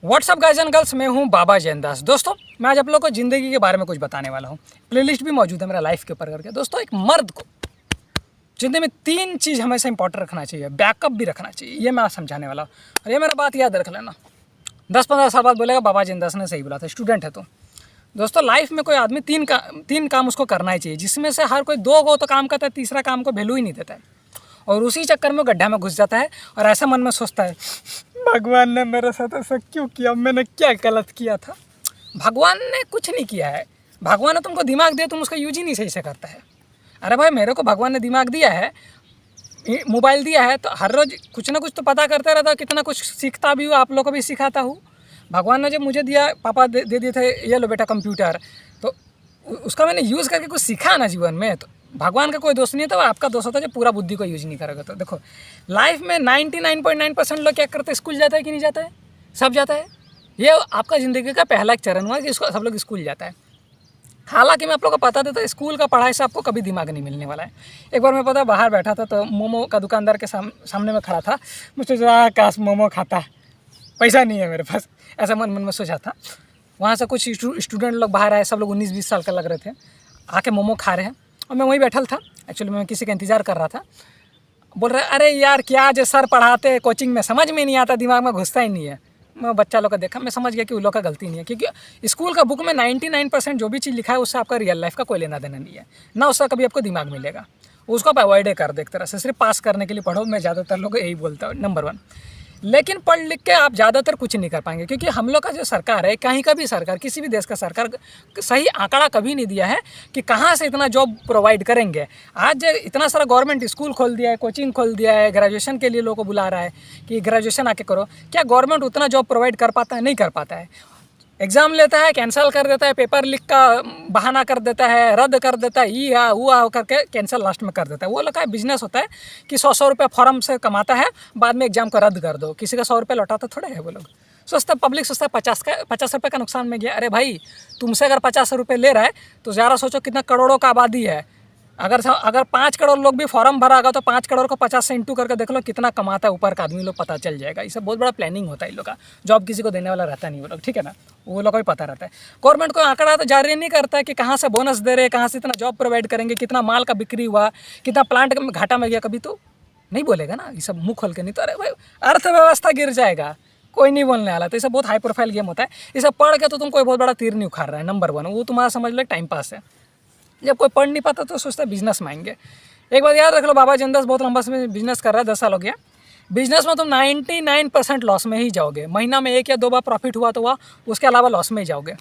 WhatsApp guys and girls, मैं हूं बाबा जैनदास। दोस्तों, मैं आज आप लोगों को ज़िंदगी के बारे में कुछ बताने वाला हूं। प्लेलिस्ट भी मौजूद है मेरा लाइफ के ऊपर करके। दोस्तों, एक मर्द को ज़िंदगी में 3 चीज़ हमेशा इंपॉर्टेंट रखना चाहिए, बैकअप भी रखना चाहिए। ये मैं आज समझाने वाला हूँ और ये मेरा बात याद रख लेना। 10-15 साल बाद बोलेगा बाबा जैनदास ने सही बोला था, स्टूडेंट है तो। दोस्तों, लाइफ में कोई आदमी तीन काम उसको करना ही चाहिए, जिसमें से हर कोई 2 को तो काम करता है, तीसरा काम को वैल्यू ही नहीं देता है और उसी चक्कर में गड्ढा में घुस जाता है और ऐसा मन में सोचता है, भगवान ने मेरे साथ ऐसा क्यों किया, मैंने क्या गलत किया था। भगवान ने कुछ नहीं किया है। भगवान ने तुमको दिमाग दिया, तुम उसका यूज ही नहीं सही से करता है। अरे भाई, मेरे को भगवान ने दिमाग दिया है, मोबाइल दिया है, तो हर रोज़ कुछ ना कुछ तो पता करते रहता हूँ, कितना कुछ सीखता भी हूँ, आप लोगों को भी सिखाता हूँ। भगवान ने जब मुझे दिया, पापा दे दिए थे, ये लो बेटा कंप्यूटर, तो उसका मैंने यूज़ करके कुछ सीखा ना जीवन में। तो भगवान का कोई दोष नहीं है, तो आपका दोष होता है जो पूरा बुद्धि को यूज नहीं करेगा। तो देखो, लाइफ में 99.9% लोग क्या करते हैं, स्कूल जाता है कि नहीं जाता है? सब जाता है। ये आपका ज़िंदगी का पहला एक चरण हुआ कि इसको सब लोग स्कूल जाता है। हालांकि मैं आप लोगों को पता देता, स्कूल का पढ़ाई से आपको कभी दिमाग नहीं मिलने वाला है। एक बार मैं पता बाहर बैठा था, तो मोमो का दुकानदार के सामने में खड़ा था। मुझे काश मोमो खाता, पैसा नहीं है मेरे पास, ऐसा मन में सोचा था। वहाँ से कुछ स्टूडेंट लोग बाहर आए, सब लोग 19-20 साल का लग रहे थे, आके मोमो खा रहे हैं और मैं वहीं बैठल था। एक्चुअली मैं किसी का इंतज़ार कर रहा था। बोल रहे, अरे यार क्या जो सर पढ़ाते हैं कोचिंग में, समझ में नहीं आता, दिमाग में घुसता ही नहीं है। मैं बच्चा लोग का देखा, मैं समझ गया कि उन लोग का गलती नहीं है, क्योंकि स्कूल का बुक में 99% जो भी चीज़ लिखा है उससे आपका रियल लाइफ का कोई लेना देना नहीं है, ना उसका कभी आपको दिमाग मिलेगा। उसको आप अवॉइड कर दे, एक तरह से सिर्फ पास करने के लिए पढ़ो। मैं ज़्यादातर लोग यही बोलता हूँ, नंबर 1। लेकिन पढ़ लिख के आप ज़्यादातर कुछ नहीं कर पाएंगे, क्योंकि हम लोग का जो सरकार है, कहीं का भी सरकार, किसी भी देश का सरकार सही आंकड़ा कभी नहीं दिया है कि कहाँ से इतना जॉब प्रोवाइड करेंगे। आज इतना सारा गवर्नमेंट स्कूल खोल दिया है, कोचिंग खोल दिया है, ग्रेजुएशन के लिए लोगों को बुला रहा है कि ग्रेजुएशन आके करो। क्या गवर्नमेंट उतना जॉब प्रोवाइड कर पाता है? नहीं कर पाता है। एग्ज़ाम लेता है, कैंसिल कर देता है, पेपर लीक का बहाना कर देता है, रद्द कर देता है, ये हुआ करके कैंसिल लास्ट में कर देता है। वो लोग का बिजनेस होता है कि 100 रुपये फॉर्म से कमाता है, बाद में एग्जाम को रद्द कर दो। किसी का 100 रुपये लौटाता थोड़े है वो लोग। सोचता पब्लिक सोचता है 50 रुपये का नुकसान में गया। अरे भाई, तुमसे अगर 50 रुपये ले रहा है तो ज़रा सोचो कितना करोड़ों का आबादी है। अगर 5 करोड़ लोग भी फॉर्म भरा होगा तो 5 करोड़ को 50 से इंटू करके देख लो कितना कमाता है ऊपर का आदमी, लोग पता चल जाएगा। ये सब बहुत बड़ा प्लानिंग होता है इन लोग का। जॉब किसी को देने वाला रहता नहीं वो लोग, ठीक है ना, वो लोग को भी पता रहता है। गवर्नमेंट को आंकड़ा तो जारी नहीं करता है कि कहाँ से बोनस दे रहे, कहाँ से इतना जॉब प्रोवाइड करेंगे, कितना माल का बिक्री हुआ, कितना प्लांट घाटा में गया, कभी तो नहीं बोलेगा ना ये सब मुँह खोल के। नहीं तो अरे भाई, अर्थव्यवस्था गिर जाएगा, कोई नहीं बोलने वाला। तो ये सब बहुत हाई प्रोफाइल गेम होता है। ये सब पढ़ के तो तुम कोई बहुत बड़ा तीर नहीं उखाड़ रहा है। नंबर 1, वो तुम्हारा समझ लो टाइम पास है। जब कोई पढ़ नहीं पाता तो सोचता है बिजनेस में आएंगे। एक बात याद रख लो, बाबा जैनदास बहुत लंबा समय बिजनेस कर रहा है, 10 साल हो गया। बिजनेस में तुम 99% लॉस में ही जाओगे। महीना में 1 या 2 बार प्रॉफिट हुआ तो हुआ, उसके अलावा लॉस में ही जाओगे।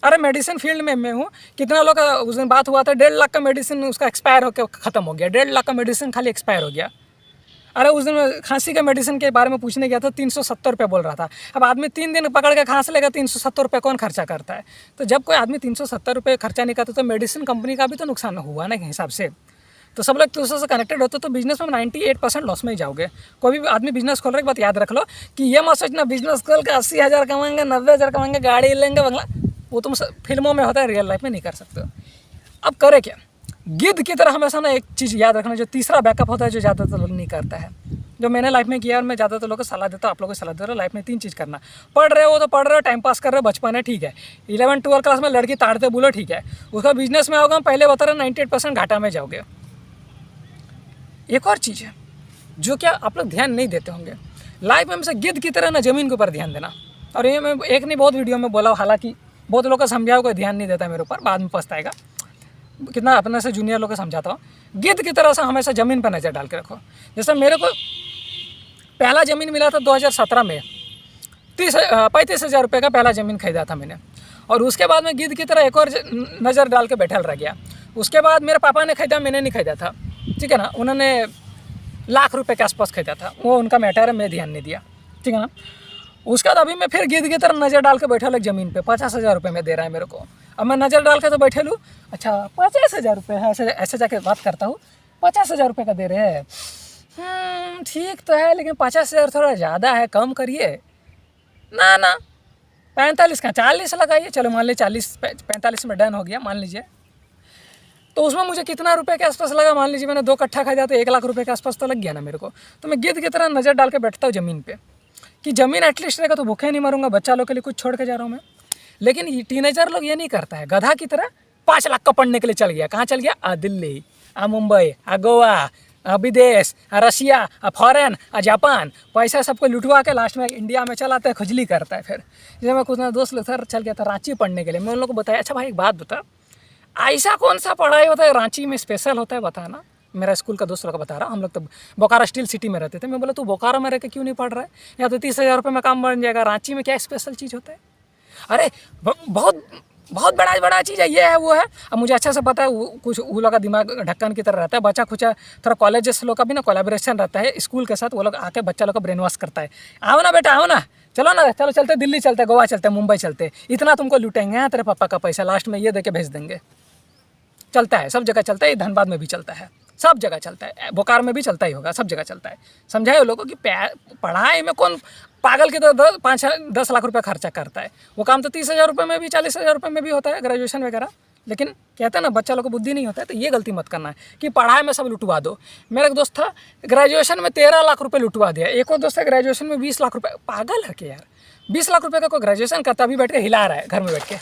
अरे मेडिसिन फील्ड में मैं हूँ, कितना लोग का उस दिन बात हुआ था, 1.5 लाख का मेडिसिन उसका एक्सपायर होकर ख़त्म हो गया। 1.5 लाख का मेडिसिन खाली एक्सपायर हो गया। अरे उस दिन मैं खांसी के मेडिसिन के बारे में पूछने गया था, 370 रुपये बोल रहा था। अब आदमी 3 दिन पकड़ के खांस लेगा, 370 रुपये कौन खर्चा करता है? तो जब कोई आदमी 370 रुपये खर्चा नहीं करता तो मेडिसिन कंपनी का भी तो नुकसान हुआ ना के हिसाब से। तो सब लोग दूसरे से कनेक्टेड होते तो बिजनेस में 98% लॉस में ही जाओगे। कोई भी आदमी बिजनेस खोल रहा है, एक बात याद रख लो कि ये मत सोचना बिजनेस खोल के 80,000 कमाएंगे, 90,000 कमाएंगे, गाड़ी लेंगे, बंगला। वो तुम फिल्मों में होता है, रियल लाइफ में नहीं कर सकते हो। अब करे क्या? गिद्ध की तरह हमेशा ना एक चीज़ याद रखना, जो तीसरा बैकअप होता है, जो ज़्यादातर लोग नहीं करता है, जो मैंने लाइफ में किया और मैं ज़्यादातर लोगों को सलाह देता हूँ, आप लोगों को सलाह दे रहा हूँ। लाइफ में 3 चीज़ करना। पढ़ रहे हो तो पढ़ रहे हो, टाइम पास कर रहे हो, बचपन है, ठीक है। 11-12 क्लास में लड़की ताड़ते बोलो, ठीक है। उसका बिजनेस में होगा, पहले बता रहे 98% घाटा में जाओगे। एक और चीज़ है जो क्या आप लोग ध्यान नहीं देते होंगे, लाइफ में हमसे गिद्ध की तरह ना ज़मीन के ऊपर ध्यान देना। और ये मैं एक नहीं बहुत वीडियो में बोला, हालांकि बहुत लोगों को समझाओ, कोई ध्यान नहीं देता मेरे ऊपर, बाद में पछताएगा। कितना अपने से जूनियर लोग को समझाता हूँ, गिद्ध की तरह से हमेशा ज़मीन पर नज़र डाल के रखो। जैसे मेरे को पहला ज़मीन मिला था 2017 में, 35,000 रुपये का पहला ज़मीन खरीदा था मैंने। और उसके बाद में गिद्ध की तरह एक और नज़र डाल के बैठल रह गया। उसके बाद मेरे पापा ने खरीदा, मैंने नहीं खरीदा था, ठीक है ना। उन्होंने लाख रुपए के आसपास खरीदा था, वो उनका मैटर है, मैं ध्यान नहीं दिया, ठीक है ना। उसके बाद अभी मैं फिर गिद्ध की तरह नज़र डाल के बैठा लग ज़मीन पे, 50,000 रुपये में दे रहा है मेरे को। अब मैं नज़र डाल के तो बैठे लूँ, अच्छा 50,000 रुपये है, ऐसे जाके बात करता हूँ, 50,000 रुपये का दे रहे हैं, ठीक तो है, लेकिन 50,000 थोड़ा ज़्यादा है, कम करिए ना। 45 का 40 लगाइए, चलो मान लीजिए 45 में डन हो गया, मान लीजिए। तो उसमें मुझे कितना रुपए के आसपास लगा, मान लीजिए मैंने 2 कट्ठा खरीदा तो 1 लाख रुपए के आसपास तो लग गया ना मेरे को। तो मैं गिद्ध की तरह नज़र डाल के बैठता हूँ ज़मीन पे कि ज़मीन एटलीस्ट रहेगा तो भूखे नहीं मरूंगा, बच्चा लोग के लिए कुछ छोड़ के जा रहा हूँ मैं। लेकिन ये टीनेजर लोग ये नहीं करता है, गधा की तरह 5 लाख का पढ़ने के लिए चल गया। कहाँ चल गया? दिल्ली, मुंबई, गोवा, विदेश, रशिया, फॉरेन, जापान। पैसा सबको लुटवा के लास्ट में इंडिया में चलाता है, खुजली करता है। फिर जैसे मैं कुछ ना दोस्त लोग सर चल गया था रांची पढ़ने के लिए, मैं उन लोगों को बताया, अच्छा भाई एक बात बता, ऐसा कौन सा पढ़ाई होता है रांची में स्पेशल होता है बताना। मेरा स्कूल का दोस्त लोग बता रहा, हम लोग तो बोकारो स्टील सिटी में रहते थे। मैं बोला तू बोकारो में रह के क्यों नहीं पढ़ रहा है? या तो 30,000 रुपये में काम बन जाएगा, रांची में क्या स्पेशल चीज़ होता है? अरे बहुत बहुत बड़ा चीज़ है, ये है वो है। अब मुझे अच्छा से पता है कुछ वो लोग का दिमाग ढक्कन की तरह रहता है, बच्चा कुछ थोड़ा कॉलेजेस लोग का भी ना कोलैबोरेशन रहता है स्कूल के साथ, वो लोग आके बच्चा लोग का ब्रेन वॉश करता है। आओ ना बेटा, आओ ना, चलो ना, चलो चलते दिल्ली चलते, गोवा चलते, मुंबई चलते, इतना तुमको लूटेंगे तेरे पापा का पैसा, लास्ट में ये दे के भेज देंगे। चलता है, सब जगह चलता है, धनबाद में भी चलता है, सब जगह चलता है, बोकारो में भी चलता ही होगा, सब जगह चलता है। समझाए वो लोगों की पढ़ाई में कौन पागल के तो 5-10 लाख रुपए खर्चा करता है। वो काम तो 30,000 रुपये में भी, 40,000 रुपये में भी होता है, ग्रेजुएशन वगैरह। लेकिन कहते हैं ना बच्चा लोग को बुद्धि नहीं होता है, तो ये गलती मत करना है कि पढ़ाई में सब लुटवा दो। मेरा एक दोस्त था ग्रेजुएशन में 13 लाख रुपये लुटवा दिया, एक और दोस्त है ग्रेजुएशन में 20 लाख रुपये। पागल है कि यार, 20 लाख रुपये का कोई ग्रेजुएशन करता, अभी बैठ के हिला रहा है घर में बैठ के।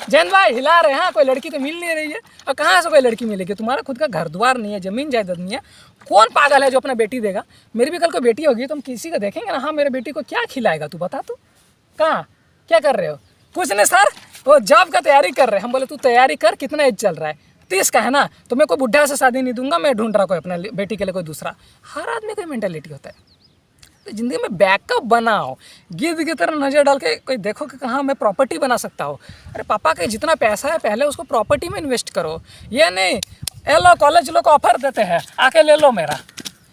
जैन भाई हिला रहे हैं, कोई लड़की तो मिल नहीं रही है, और कहाँ से कोई लड़की मिलेगी? तुम्हारा खुद का घर द्वार नहीं है, ज़मीन जायदाद नहीं है, कौन पागल है जो अपना बेटी देगा? मेरी भी कल को बेटी होगी तो हम किसी को देखेंगे ना, हाँ मेरे बेटी को क्या खिलाएगा तू बता। तू कहाँ क्या कर रहे हो? कुछ नहीं सर, वो जॉब का तैयारी कर रहे हैं। हम बोले तू तैयारी कर, कितना एज चल रहा है? 30 का है ना, तो मैं कोई बुढ़ा से शादी नहीं दूंगा, मैं ढूंढ रहा कोई अपने बेटी के लिए कोई दूसरा। हर आदमी का मेंटेलिटी होता है। तो ज़िंदगी में बैकअप बनाओ, गिद्ध की तरह नज़र डाल के कोई देखो कि कहाँ मैं प्रॉपर्टी बना सकता हूँ। अरे पापा के जितना पैसा है पहले उसको प्रॉपर्टी में इन्वेस्ट करो। ये नहीं ये लो कॉलेज लोग ऑफर देते हैं आके ले लो मेरा,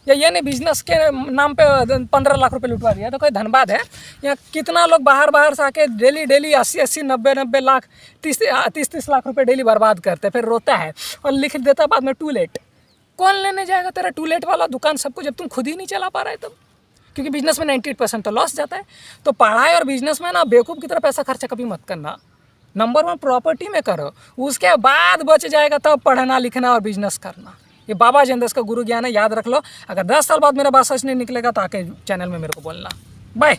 या ये नहीं बिजनेस के नाम पे 15 लाख रुपए लुटवा दिया। तो कोई धनबाद है, या कितना लोग बाहर से आके डेली 80 90 लाख 30 लाख रुपए डेली बर्बाद करते, फिर रोता है और लिख देता बाद में टू लेट। कौन लेने जाएगा तेरा टू लेट वाला दुकान सबको, जब तुम खुद ही नहीं चला पा रहे तब? क्योंकि बिजनेस में 98% तो लॉस जाता है। तो पढ़ाई और बिजनेस में ना बेवकूफ़ की तरह पैसा खर्चा कभी मत करना। नंबर 1 प्रॉपर्टी में करो, उसके बाद बच जाएगा तब पढ़ना लिखना और बिजनेस करना। ये बाबा जेंदस का गुरु ज्ञान है, याद रख लो। अगर 10 साल बाद मेरा बात सच नहीं निकलेगा तो आके चैनल में मेरे को बोलना। Bye.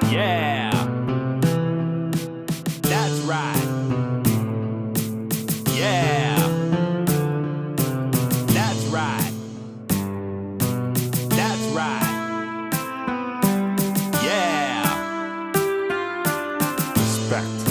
Yeah, that's right. Yeah, that's right. That's right. Yeah. Respect.